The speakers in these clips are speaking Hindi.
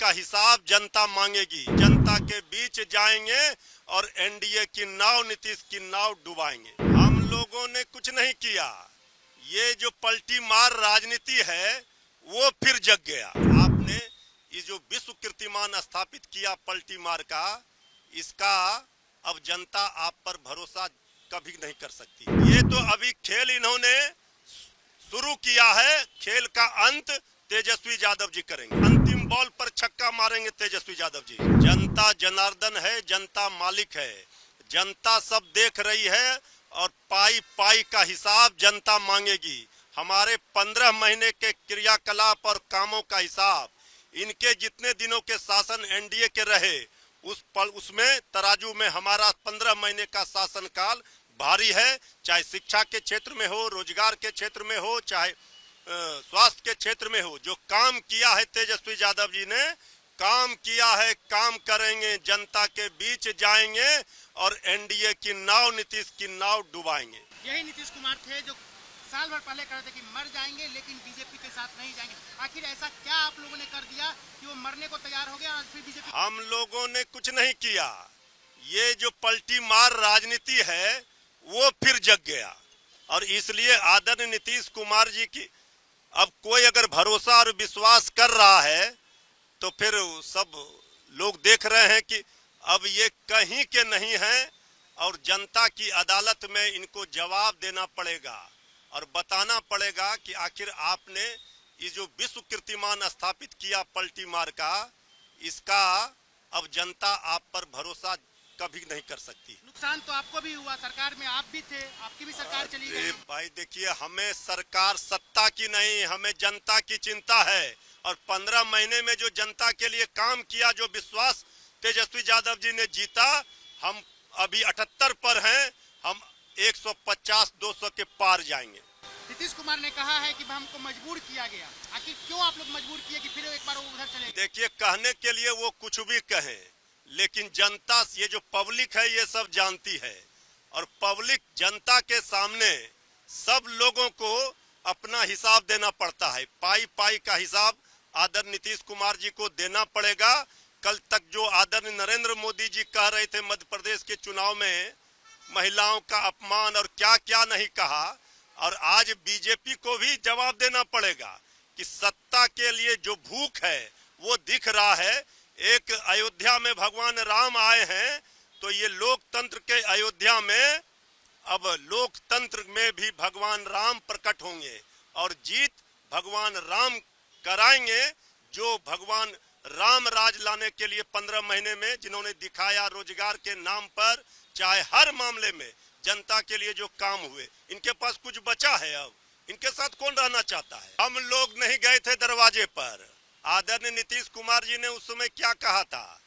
का हिसाब जनता मांगेगी। जनता के बीच जाएंगे और एनडीए की नाव, नीतीश की नाव डुबाएंगे। हम लोगों ने कुछ नहीं किया। ये जो पलटी मार राजनीति है वो फिर जग गया। आपने ये जो विश्व कीर्तिमान स्थापित किया पलटी मार का, इसका अब जनता आप पर भरोसा कभी नहीं कर सकती। ये तो अभी खेल इन्होंने शुरू किया है, खेल का अंत तेजस्वी यादव जी करेंगे। अंतिम बॉल पर छक्का मारेंगे तेजस्वी यादव जी। जनता जनार्दन है, जनता मालिक है, जनता सब देख रही है और पाई पाई का हिसाब जनता मांगेगी। हमारे 15 महीने के क्रियाकलाप और कामों का हिसाब, इनके जितने दिनों के शासन एनडीए के रहे उसमें तराजू में हमारा 15 महीने का शासनकाल भारी है। चाहे शिक्षा के क्षेत्र में हो, रोजगार के क्षेत्र में हो, चाहे स्वास्थ्य के क्षेत्र में हो, जो काम किया है तेजस्वी यादव जी ने, काम किया है, काम करेंगे, जनता के बीच जाएंगे और एनडीए की नाव, नीतीश की नाव डुबाएंगे। यही नीतीश कुमार थे जो साल भर पहले कह रहे थे कि मर जाएंगे लेकिन बीजेपी के साथ नहीं जाएंगे। आखिर ऐसा क्या आप लोगों ने कर दिया कि वो मरने को तैयार हो गया और फिर बीजेपी? हम लोगों ने कुछ नहीं किया। ये जो पलटी मार राजनीति है वो फिर जग गया और इसलिए आदरणीय नीतीश कुमार जी की अब कोई अगर भरोसा और विश्वास कर रहा है तो फिर सब लोग देख रहे हैं कि अब ये कहीं के नहीं हैं और जनता की अदालत में इनको जवाब देना पड़ेगा और बताना पड़ेगा कि आखिर आपने ये जो विश्व कीर्तिमान स्थापित किया पलटी मार का, इसका अब जनता आप पर भरोसा कभी नहीं कर सकती। नुकसान तो आपको भी हुआ, सरकार में आप भी थे, आपकी भी सरकार चली गई। भाई देखिए, हमें सरकार सत्ता की नहीं, हमें जनता की चिंता है और 15 महीने में जो जनता के लिए काम किया, जो विश्वास तेजस्वी यादव जी ने जीता, हम अभी 78 पर हैं, हम 150-200 के पार जाएंगे। नीतीश कुमार ने कहा है कि हमको मजबूर किया गया। आखिर क्यों आप लोग मजबूर किए कि फिर एक बार वो उधर चले? देखिए, कहने के लिए वो कुछ भी कहें, लेकिन जनता, ये जो पब्लिक है ये सब जानती है और पब्लिक जनता के सामने सब लोगों को अपना हिसाब देना पड़ता है। पाई पाई का हिसाब आदरणीय नीतीश कुमार जी को देना पड़ेगा। कल तक जो आदरणीय नरेंद्र मोदी जी कह रहे थे मध्य प्रदेश के चुनाव में महिलाओं का अपमान और क्या क्या नहीं कहा, और आज बीजेपी को भी जवाब देना पड़ेगा कि सत्ता के लिए जो भूख है वो दिख रहा है। एक अयोध्या में भगवान राम आए हैं तो ये लोकतंत्र के अयोध्या में अब लोकतंत्र में भी भगवान राम प्रकट होंगे और जीत भगवान राम कराएंगे। जो भगवान राम राज लाने के लिए 15 महीने में जिन्होंने दिखाया, रोजगार के नाम पर चाहे हर मामले में जनता के लिए जो काम हुए, इनके पास कुछ बचा है? अब इनके साथ कौन रहना चाहता है? हम लोग नहीं गए थे दरवाजे पर। आदरणीय नीतीश कुमार जी ने उस समय क्या कहा था?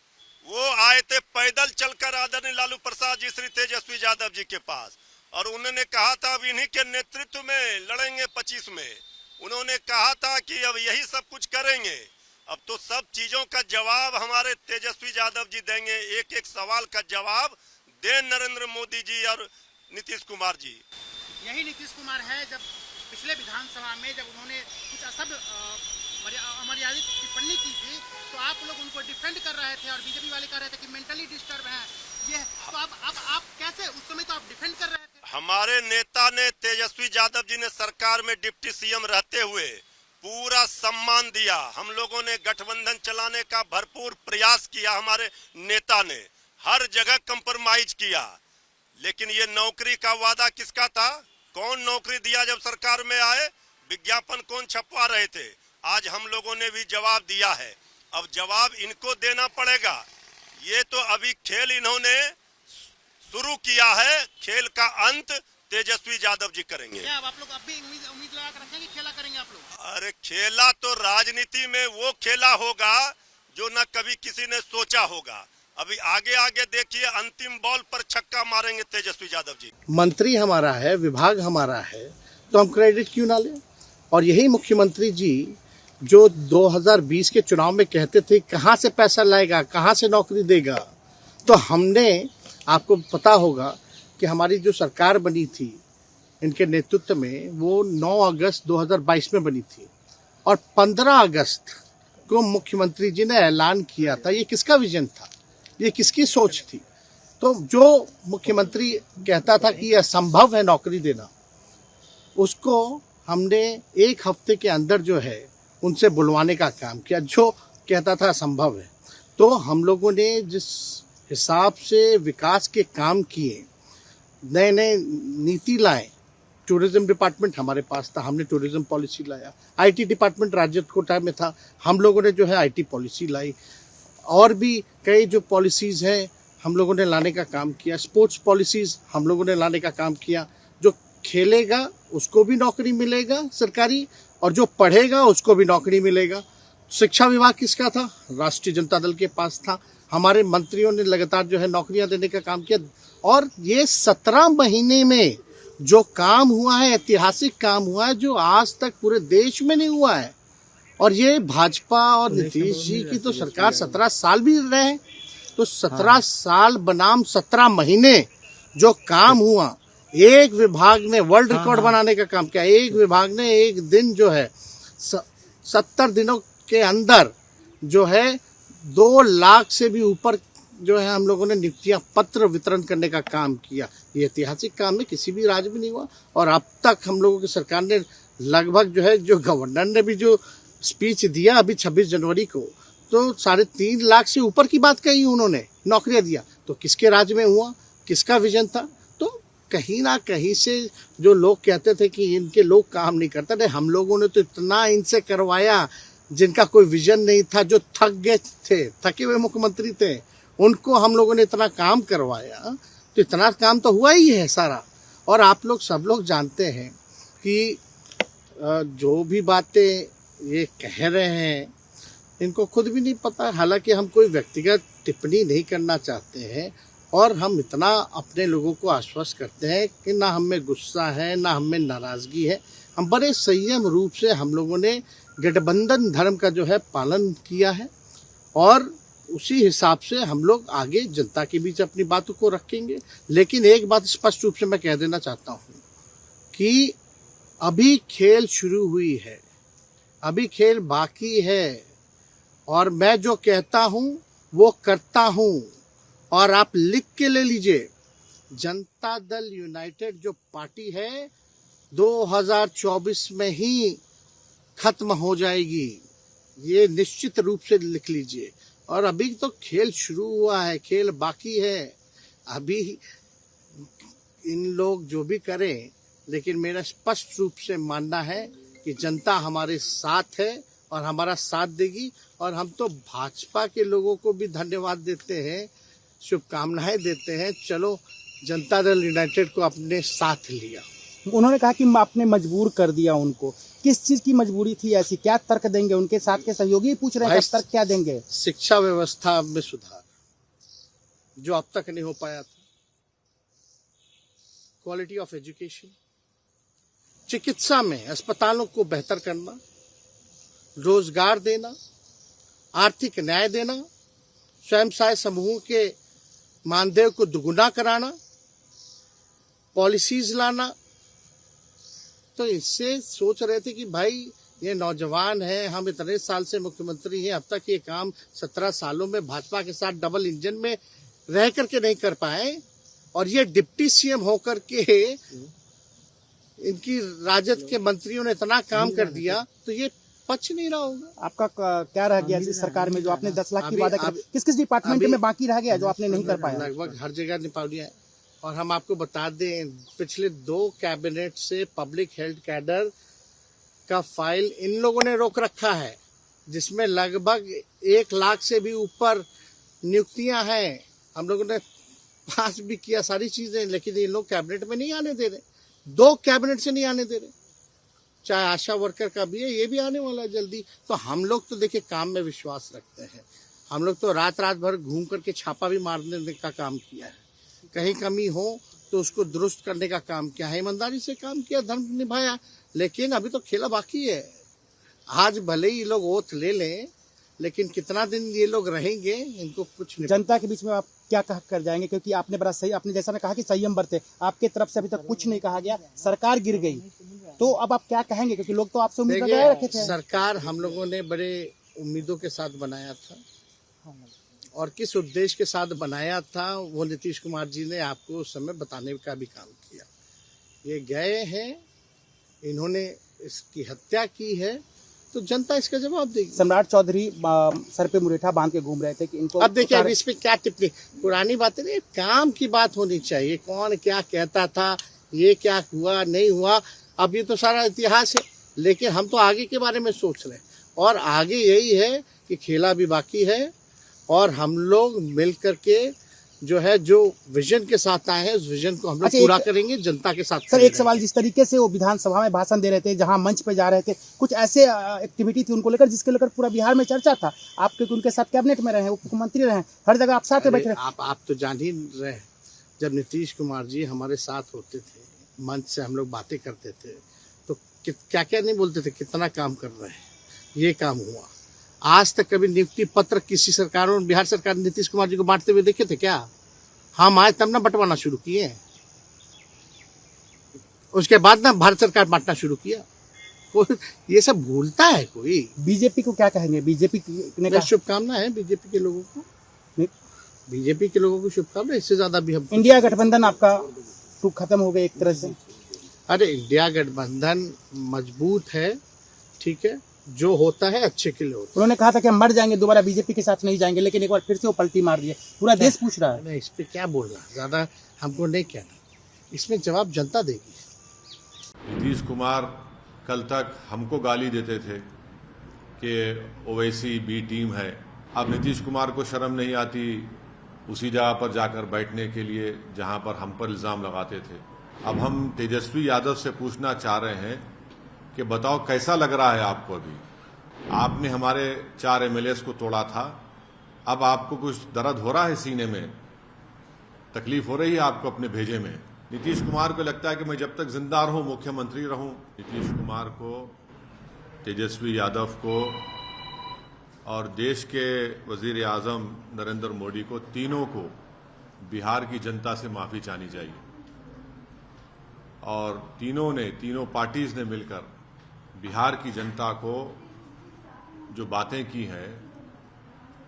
वो आए थे पैदल चलकर आदरणीय लालू प्रसाद जी, श्री तेजस्वी यादव जी के पास, और उन्होंने कहा था अब इन्हीं के नेतृत्व में लड़ेंगे 25 में। उन्होंने कहा था कि अब यही सब कुछ करेंगे। अब तो सब चीजों का जवाब हमारे तेजस्वी यादव जी देंगे। एक एक सवाल का जवाब दे नरेंद्र मोदी जी और नीतीश कुमार जी। यही नीतीश कुमार है जब पिछले विधानसभा में जब उन्होंने कुछ अमर्यादित टिप्पणी की थी तो आप लोग उनको डिफेंड कर रहे थे और बीजेपी वाले कह रहे थे कि मेंटली डिस्टर्ब हैं। ये तो अब आप कैसे, उस समय तो आप डिफेंड कर रहे थे। हमारे नेता ने, तेजस्वी यादव जी ने सरकार में डिप्टी सीएम रहते हुए पूरा सम्मान दिया। हम लोगों ने गठबंधन चलाने का भरपूर प्रयास किया। हमारे नेता ने हर जगह कंप्रोमाइज किया, लेकिन ये नौकरी का वादा किसका था? कौन नौकरी दिया जब सरकार में आए? विज्ञापन कौन छपवा रहे थे? आज हम लोगों ने भी जवाब दिया है, अब जवाब इनको देना पड़ेगा। ये तो अभी खेल इन्होंने शुरू किया है, खेल का अंत तेजस्वी यादव जी करेंगे। क्या आप लोग अब भी उम्मीद लगा कर रखें कि खेला करेंगे आप लोग? अरे खेला तो राजनीति में वो खेला होगा जो न कभी किसी ने सोचा होगा। अभी आगे आगे देखिए, अंतिम बॉल पर छक्का मारेंगे तेजस्वी यादव जी। मंत्री हमारा है, विभाग हमारा है, तो हम क्रेडिट क्यों ना लें? और यही मुख्यमंत्री जी जो 2020 के चुनाव में कहते थे कहाँ से पैसा लाएगा, कहाँ से नौकरी देगा, तो हमने, आपको पता होगा कि हमारी जो सरकार बनी थी इनके नेतृत्व में, वो 9 अगस्त 2022 में बनी थी और 15 अगस्त को मुख्यमंत्री जी ने ऐलान किया था, ये किसका विजन था, ये किसकी सोच थी? तो जो मुख्यमंत्री कहता था कि यह असंभव है नौकरी देना, उसको हमने एक हफ्ते के अंदर जो है उनसे बुलवाने का काम किया, जो कहता था असंभव है। तो हम लोगों ने जिस हिसाब से विकास के काम किए, नए नए नीति लाए, टूरिज्म डिपार्टमेंट हमारे पास था, हमने टूरिज्म पॉलिसी लाया। आईटी डिपार्टमेंट राज्य कोटा में था, हम लोगों ने जो है आईटी पॉलिसी लाई। और भी कई जो पॉलिसीज़ हैं हम लोगों ने लाने का काम किया। स्पोर्ट्स पॉलिसीज़ हम लोगों ने लाने का काम किया। जो खेलेगा उसको भी नौकरी मिलेगा सरकारी, और जो पढ़ेगा उसको भी नौकरी मिलेगा। शिक्षा विभाग किसका था? राष्ट्रीय जनता दल के पास था। हमारे मंत्रियों ने लगातार जो है नौकरियां देने का काम किया। और ये 17 महीने में जो काम हुआ है, ऐतिहासिक काम हुआ है, जो आज तक पूरे देश में नहीं हुआ है। और ये भाजपा और नीतीश जी की तो सरकार 17 साल भी रहे, तो 17 साल बनाम 17 महीने जो काम हुआ, एक विभाग ने वर्ल्ड रिकॉर्ड बनाने का काम किया। एक विभाग ने एक दिन जो है 70 दिनों के अंदर जो है 2 लाख से भी ऊपर जो है हम लोगों ने नियुक्तियां पत्र वितरण करने का काम किया। ये ऐतिहासिक काम है, किसी भी राज्य में नहीं हुआ। और अब तक हम लोगों की सरकार ने लगभग जो है, जो गवर्नर ने भी जो स्पीच दिया अभी 26 जनवरी को, तो 3.5 लाख से ऊपर की बात कही उन्होंने, नौकरियां दिया। तो किसके राज्य में हुआ, किसका विजन था? तो कहीं ना कहीं से जो लोग कहते थे कि इनके लोग काम नहीं करते थे, हम लोगों ने तो इतना इनसे करवाया जिनका कोई विजन नहीं था, जो थक गए थे, थके हुए मुख्यमंत्री थे, उनको हम लोगों ने इतना काम करवाया। तो इतना काम तो हुआ ही है सारा। और आप लोग सब लोग जानते हैं कि जो भी बातें ये कह रहे हैं इनको खुद भी नहीं पता। हालांकि हम कोई व्यक्तिगत टिप्पणी नहीं करना चाहते हैं, और हम इतना अपने लोगों को आश्वस्त करते हैं कि ना हम में गुस्सा है, ना हम में नाराज़गी है। हम बड़े संयम रूप से हम लोगों ने गठबंधन धर्म का जो है पालन किया है, और उसी हिसाब से हम लोग आगे जनता के बीच अपनी बातों को रखेंगे। लेकिन एक बात स्पष्ट रूप से मैं कह देना चाहता हूँ कि अभी खेल शुरू हुई है, अभी खेल बाकी है, और मैं जो कहता हूँ वो करता हूँ। और आप लिख के ले लीजिए, जनता दल यूनाइटेड जो पार्टी है 2024 में ही खत्म हो जाएगी, ये निश्चित रूप से लिख लीजिए। और अभी तो खेल शुरू हुआ है, खेल बाकी है। अभी इन लोग जो भी करें, लेकिन मेरा स्पष्ट रूप से मानना है कि जनता हमारे साथ है और हमारा साथ देगी। और हम तो भाजपा के लोगों को भी धन्यवाद देते हैं, शुभकामनाएं देते हैं। चलो, जनता दल यूनाइटेड को अपने साथ लिया। उन्होंने कहा कि आपने मजबूर कर दिया उनको। किस चीज की मजबूरी थी ऐसी? क्या तर्क देंगे? उनके साथ के सहयोगी पूछ रहे हैं, तर्क क्या देंगे? शिक्षा व्यवस्था में सुधार जो अब तक नहीं हो पाया था, क्वालिटी ऑफ एजुकेशन, चिकित्सा में अस्पतालों को बेहतर करना, रोजगार देना, आर्थिक न्याय देना, स्वयं सहायता समूह के मानदेय को दुगुना कराना, पॉलिसीज लाना। तो इससे सोच रहे थे कि भाई ये नौजवान है, हम इतने साल से मुख्यमंत्री हैं, अब तक ये काम 17 सालों में भाजपा के साथ डबल इंजन में रह करके नहीं कर पाए, और ये डिप्टी सीएम होकर के इनकी राजद के मंत्रियों ने इतना काम कर दिया, तो ये पच नहीं रहा होगा। आपका क्या रह गया इस सरकार में जो आपने 10 लाख की वादा किया? किस किस डिपार्टमेंट में बाकी रह गया जो आपने नहीं कर पाया? लगभग हर जगह निपा दिया है। और हम आपको बता दें, पिछले 2 कैबिनेट से पब्लिक हेल्थ कैडर का फाइल इन लोगों ने रोक रखा है, जिसमें लगभग 1 लाख से भी ऊपर नियुक्तियां हैं। हम लोगों ने पास भी किया सारी चीजें, लेकिन ये लोग कैबिनेट में नहीं आने दे रहे। 2 कैबिनेट से नहीं आने दे रहे। चाहे आशा वर्कर का भी है, ये भी आने वाला है जल्दी। तो हम लोग तो देखिए काम में विश्वास रखते हैं। हम लोग तो रात भर घूम करके छापा भी मारने का काम किया है। कहीं कमी हो तो उसको दुरुस्त करने का काम किया है, ईमानदारी से काम किया, धर्म निभाया। लेकिन अभी तो खेला बाकी है। आज भले ही लोग ओथ ले लें, लेकिन कितना दिन ये लोग रहेंगे इनको कुछ नहीं। जनता के बीच में आप क्या कह कर जाएंगे? क्योंकि आपने बड़ा सही, आपने जैसा कहा कि संयम बरते, आपके तरफ से अभी तक कुछ नहीं कहा गया, सरकार गिर गई, तो अब आप क्या कहेंगे? क्योंकि लोग तो आपसे उम्मीद लगाए रखे थे। सरकार हम लोगों ने बड़े उम्मीदों के साथ बनाया था और किस उद्देश्य के साथ बनाया था वो नीतीश कुमार जी ने आपको उस समय बताने का भी काम किया। ये गए हैं, इन्होंने इसकी हत्या की है, तो जनता इसका जवाब देगी। सम्राट चौधरी सर पे मुरेठा बांध के घूम रहे थे कि इनको अब देखिए, अब इस पे क्या टिप्पणी, पुरानी बातें नहीं, काम की बात होनी चाहिए। कौन क्या कहता था, ये क्या हुआ नहीं हुआ, अब ये तो सारा इतिहास है, लेकिन हम तो आगे के बारे में सोच रहे हैं और आगे यही है कि खेला भी बाकी है और हम लोग मिल करके जो है, जो विजन के साथ आए हैं, उस विजन को हम लोग पूरा करेंगे, जनता के साथ। सर, एक सवाल, जिस तरीके से वो विधानसभा में भाषण दे रहे थे, जहां मंच पे जा रहे थे, कुछ ऐसे एक्टिविटी थी उनको लेकर जिसके लेकर पूरा बिहार में चर्चा था। आप उनके साथ कैबिनेट में रहे, उप मुख्यमंत्री रहे, हर जगह आप साथ में बैठे। आप तो जान ही रहे, जब नीतीश कुमार जी हमारे साथ होते थे, मंच से हम लोग बातें करते थे, तो क्या क्या नहीं बोलते थे, कितना काम कर रहे हैं, ये काम हुआ। आज तक कभी नियुक्ति पत्र किसी सरकारों, बिहार सरकार ने नीतीश कुमार जी को बांटते हुए देखे थे क्या? हम आए तब ना बंटवाना शुरू किए, उसके बाद ना भारत सरकार बांटना शुरू किया। कोई ये सब भूलता है कोई? बीजेपी को क्या कहेंगे? बीजेपी ने कहा शुभकामना है बीजेपी के लोगों को, बीजेपी के लोगों को शुभकामना। इससे ज्यादा भी हम, इंडिया गठबंधन आपका तो खत्म हो गया एक तरह से। अरे इंडिया गठबंधन मजबूत है, ठीक है, जो होता है अच्छे के लिए होता है। उन्होंने कहा था कि हम मर जाएंगे, दोबारा बीजेपी के साथ नहीं जाएंगे, लेकिन एक बार फिर से वो पलटी मार दिए। पूरा देश पूछ रहा है। नहीं, इस पे क्या बोलना, ज्यादा हमको नहीं कहना, इसमें जवाब जनता देगी। नीतीश कुमार कल तक हमको गाली देते थे कि ओवैसी बी टीम है। अब नीतीश कुमार को शर्म नहीं आती उसी जगह पर जाकर बैठने के लिए जहां पर हम पर इल्जाम लगाते थे। अब हम तेजस्वी यादव से पूछना चाह रहे हैं कि बताओ कैसा लग रहा है आपको? अभी आपने हमारे 4 एमएलएस को तोड़ा था, अब आपको कुछ दर्द हो रहा है सीने में, तकलीफ हो रही है आपको अपने भेजे में? नीतीश कुमार को लगता है कि मैं जब तक जिंदा रहूं मुख्यमंत्री रहूं। नीतीश कुमार को, तेजस्वी यादव को और देश के वजीर आजम नरेंद्र मोदी को, तीनों को बिहार की जनता से माफी चाहनी चाहिए। और तीनों पार्टीज ने मिलकर बिहार की जनता को जो बातें की हैं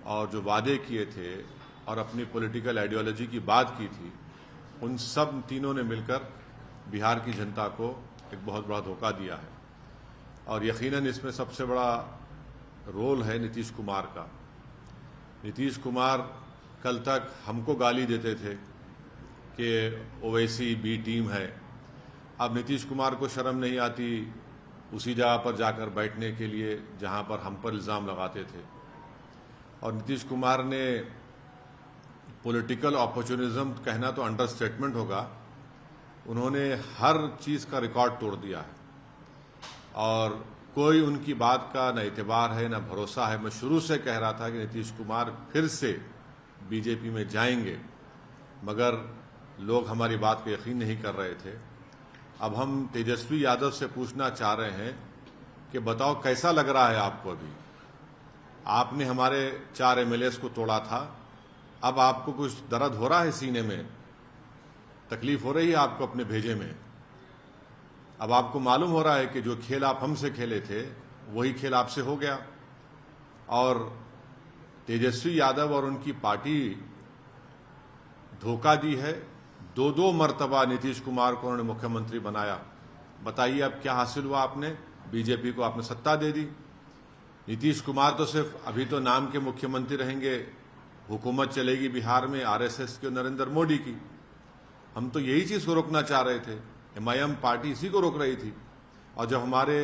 और जो वादे किए थे और अपनी पॉलिटिकल आइडियोलॉजी की बात की थी, उन सब तीनों ने मिलकर बिहार की जनता को एक बहुत बड़ा धोखा दिया है। और यकीनन इसमें सबसे बड़ा रोल है नीतीश कुमार का। नीतीश कुमार कल तक हमको गाली देते थे कि ओवैसी बी टीम है। अब नीतीश कुमार को शर्म नहीं आती उसी जगह पर जाकर बैठने के लिए जहां पर हम पर इल्जाम लगाते थे। और नीतीश कुमार ने पॉलिटिकल अपॉर्चुनिज्म कहना तो अंडरस्टेटमेंट होगा, उन्होंने हर चीज का रिकॉर्ड तोड़ दिया है और कोई उनकी बात का न एतबार है न भरोसा है। मैं शुरू से कह रहा था कि नीतीश कुमार फिर से बीजेपी में जाएंगे, मगर लोग हमारी बात को यकीन नहीं कर रहे थे। अब हम तेजस्वी यादव से पूछना चाह रहे हैं कि बताओ कैसा लग रहा है आपको? अभी आपने हमारे 4 एमएलएस को तोड़ा था, अब आपको कुछ दर्द हो रहा है सीने में, तकलीफ हो रही है आपको अपने भेजे में। अब आपको मालूम हो रहा है कि जो खेल आप हमसे खेले थे वही खेल आपसे हो गया। और तेजस्वी यादव और उनकी पार्टी धोखा दी है। 2 मर्तबा नीतीश कुमार को उन्होंने मुख्यमंत्री बनाया। बताइए अब क्या हासिल हुआ? आपने बीजेपी को आपने सत्ता दे दी। नीतीश कुमार तो सिर्फ अभी तो नाम के मुख्यमंत्री रहेंगे, हुकूमत चलेगी बिहार में आरएसएस की और नरेंद्र मोदी की। हम तो यही चीज को रोकना चाह रहे थे, एमआईएम पार्टी इसी को रोक रही थी। और जब हमारे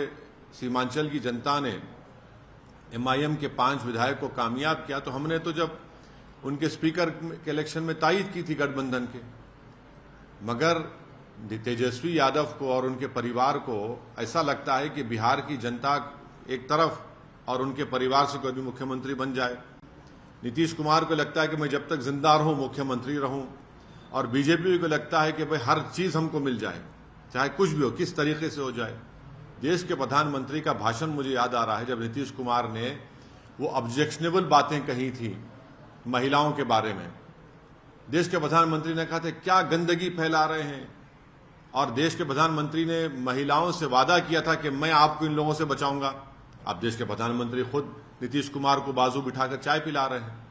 सीमांचल की जनता ने एमआईएम के 5 विधायक को कामयाब किया, तो हमने तो जब उनके स्पीकर के इलेक्शन में तायीद की थी गठबंधन के। मगर तेजस्वी यादव को और उनके परिवार को ऐसा लगता है कि बिहार की जनता एक तरफ और उनके परिवार से कोई भी मुख्यमंत्री बन जाए। नीतीश कुमार को लगता है कि मैं जब तक जिंदा रहूं मुख्यमंत्री रहूं, और बीजेपी को लगता है कि भाई हर चीज हमको मिल जाए, चाहे कुछ भी हो, किस तरीके से हो जाए। देश के प्रधानमंत्री का भाषण मुझे याद आ रहा है, जब नीतीश कुमार ने वो ऑब्जेक्शनेबल बातें कही थी महिलाओं के बारे में। देश के प्रधानमंत्री ने कहा था क्या गंदगी फैला रहे हैं, और देश के प्रधानमंत्री ने महिलाओं से वादा किया था कि मैं आपको इन लोगों से बचाऊंगा। अब देश के प्रधानमंत्री खुद नीतीश कुमार को बाजू बिठाकर चाय पिला रहे हैं।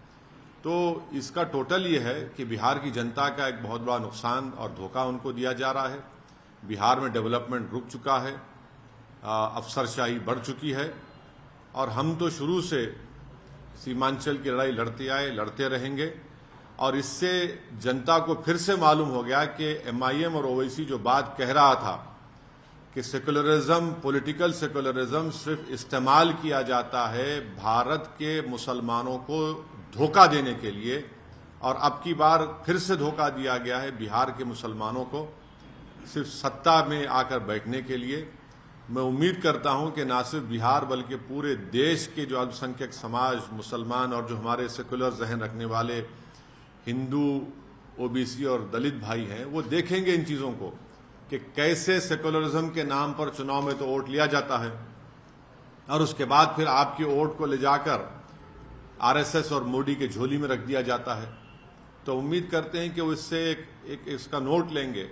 तो इसका टोटल ये है कि बिहार की जनता का एक बहुत बड़ा नुकसान और धोखा उनको दिया जा रहा है। बिहार में डेवलपमेंट रुक चुका है, अफसरशाही बढ़ चुकी है, और हम तो शुरू से सीमांचल की लड़ाई लड़ते आए, लड़ते रहेंगे। और इससे जनता को फिर से मालूम हो गया कि एमआईएम और ओवैसी जो बात कह रहा था कि सेकुलरिज्म, पॉलिटिकल सेकुलरिज्म सिर्फ इस्तेमाल किया जाता है भारत के मुसलमानों को धोखा देने के लिए, और अब की बार फिर से धोखा दिया गया है बिहार के मुसलमानों को सिर्फ सत्ता में आकर बैठने के लिए। मैं उम्मीद करता हूं कि न सिर्फ बिहार बल्कि पूरे देश के जो अल्पसंख्यक समाज, मुसलमान और जो हमारे सेकुलर जहन रखने वाले हिंदू, ओबीसी और दलित भाई हैं, वो देखेंगे इन चीजों को कि कैसे सेकुलरिज्म के नाम पर चुनाव में तो वोट लिया जाता है और उसके बाद फिर आपके वोट को ले जाकर आरएसएस और मोदी के झोली में रख दिया जाता है। तो उम्मीद करते हैं कि वो इससे एक इसका नोट लेंगे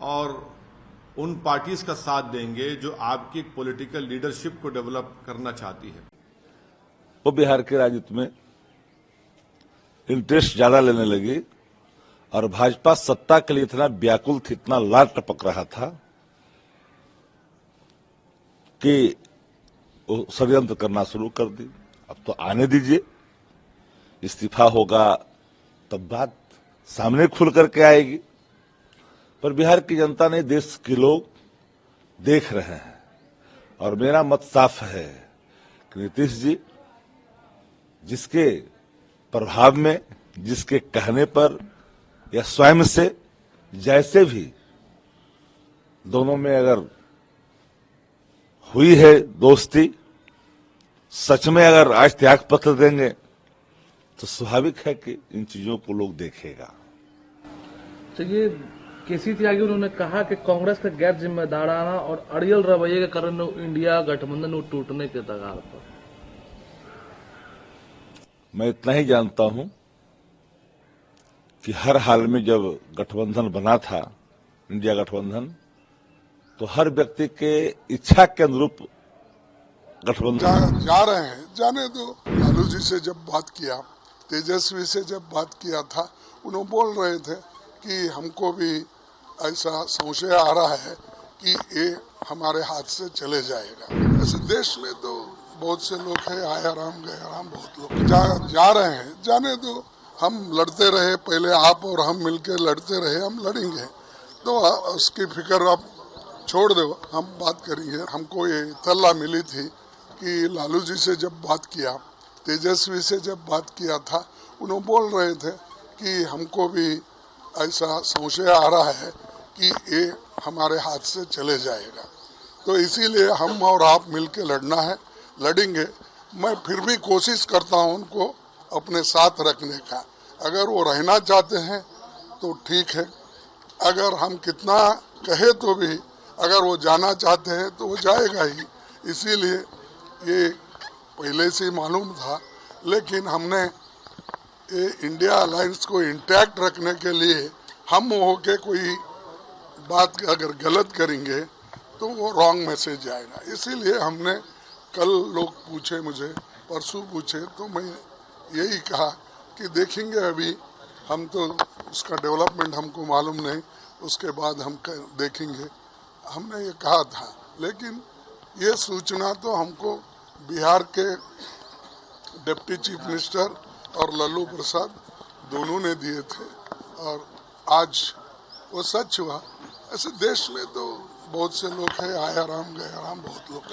और उन पार्टीज का साथ देंगे जो आपकी पॉलिटिकल लीडरशिप को डेवलप करना चाहती है। वो बिहार के राजनीति में इंटरेस्ट ज्यादा लेने लगी और भाजपा सत्ता के लिए इतना व्याकुल थी, इतना लाल टपक रहा था कि वो षड्यंत्र करना शुरू कर दी। अब तो आने दीजिए, इस्तीफा होगा तब बात सामने खुल करके आएगी। पर बिहार की जनता ने, देश के लोग देख रहे हैं और मेरा मत साफ है कि नीतीश जी जिसके प्रभाव में, जिसके कहने पर या स्वयं से, जैसे भी दोनों में अगर हुई है दोस्ती, सच में अगर आज त्याग पत्र देंगे तो स्वाभाविक है कि इन चीजों को लोग देखेगा। तो ये केसी त्यागी उन्होंने कहा कि कांग्रेस का गैर जिम्मेदाराना और अड़ियल रवैये के कारण इंडिया गठबंधन टूटने के कगार पर। मैं इतना ही जानता हूं कि हर हाल में जब गठबंधन बना था, इंडिया गठबंधन, तो हर व्यक्ति के इच्छा के अनुरूप गठबंधन जा रहे हैं। जाने दो। लालू जी से जब बात किया, तेजस्वी से जब बात किया था, उन्होंने बोल रहे थे कि हमको भी ऐसा संशय आ रहा है कि ये हमारे हाथ से चले जाएगा। ऐसे देश में तो बहुत से लोग हैं, आया राम गया राम, बहुत लोग जा रहे हैं। जाने दो। हम लड़ते रहे, पहले आप और हम मिलकर लड़ते रहे, हम लड़ेंगे। तो उसकी फिक्र आप छोड़ दो, हम बात करेंगे। हमको ये इत्तला मिली थी कि लालू जी से जब बात किया, तेजस्वी से जब बात किया था, उन्होंने बोल रहे थे कि हमको भी ऐसा संशय आ रहा है कि ये हमारे हाथ से चले जाएगा। तो इसीलिए हम और आप मिलकर लड़ना है, लड़ेंगे। मैं फिर भी कोशिश करता हूं उनको अपने साथ रखने का। अगर वो रहना चाहते हैं तो ठीक है, अगर हम कितना कहे तो भी अगर वो जाना चाहते हैं तो वो जाएगा ही। इसीलिए ये पहले से मालूम था, लेकिन हमने ये इंडिया अलायंस को इंटैक्ट रखने के लिए हम होके कोई बात अगर गलत करेंगे तो वो रॉन्ग मैसेज आएगा। इसीलिए हमने, कल लोग पूछे मुझे, परसों पूछे, तो मैं यही कहा कि देखेंगे। अभी हम तो उसका डेवलपमेंट हमको मालूम नहीं, उसके बाद हम देखेंगे। हमने ये कहा था, लेकिन ये सूचना तो हमको बिहार के डिप्टी चीफ मिनिस्टर और लल्लू प्रसाद दोनों ने दिए थे और आज वो सच हुआ। ऐसे देश में तो बहुत से लोग हैं, आया राम गया राम, बहुत लोग।